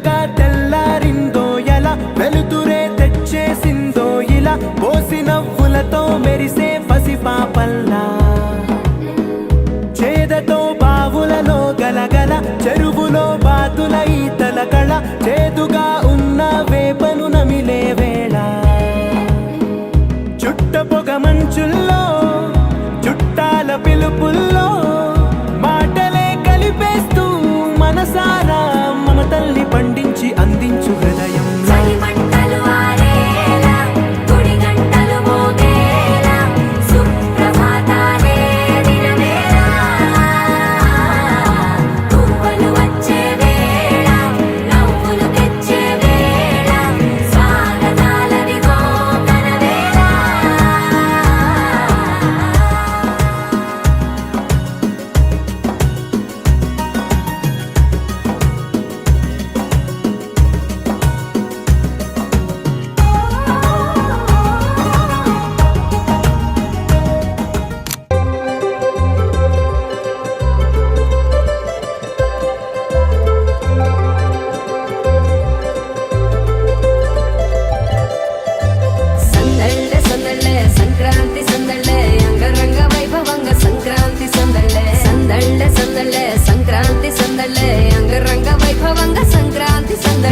మెల్లగా తెల్లారిందో ఎలా వెలుతురే తెచ్చేసిందో ఇలా పోసి నవ్వులతో మెరిసే పసిపాపల్లా చేదతో బావులలో గలగల చెరువులో బాతుల ఈతల కళ చేదుగా ఉన్న వేపను నమిలే వేళ చుట్ట పొగ మంచుల్లో చుట్టాల పిలుపుల్లో మాటలే కలిపేస్తూ మనసారా మమతల్ని పండించి అందించు హృదయం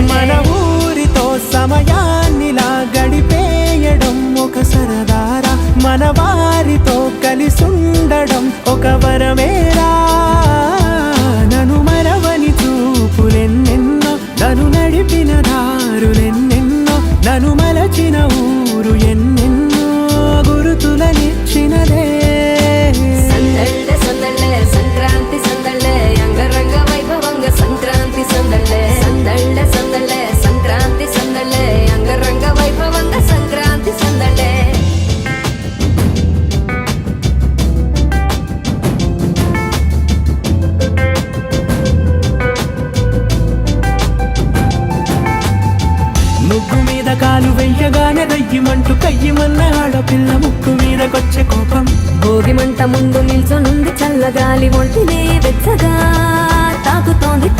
మన ఊరితో సమయాన్నిలా గడిపేయడం ఒక సరదారా మన వారితో కలిసుండడం ఒక వరమేరా నన్ను మరవని చూపులెన్నెన్నో నన్ను నడిపిన దారులెన్నెన్నో నన్ను మలచిన ఊరు ఎన్నెన్నో గురుతులనిచ్చినదే సంక్రాంతి సందళ్ళే అంగరంగ వైభవంగా సంక్రాంతి సందళ్ళే సందళ్ళే సందళ్ళే సంక్రాంతి సందళ్ళే అంగరంగ వైభవంగా సంక్రాంతి సందళ్ళే ముగ్గు మీద కాలు వెయ్యగానే రయ్యమంటూ కయ్యమన్న ఆడపిల్ల ముక్కు మీదకొచ్చే కోపం భోగి మంట ముందు నిల్చొనుంది చల్లగాలి ఒంటినే వెచ్చగా తాకుతోంది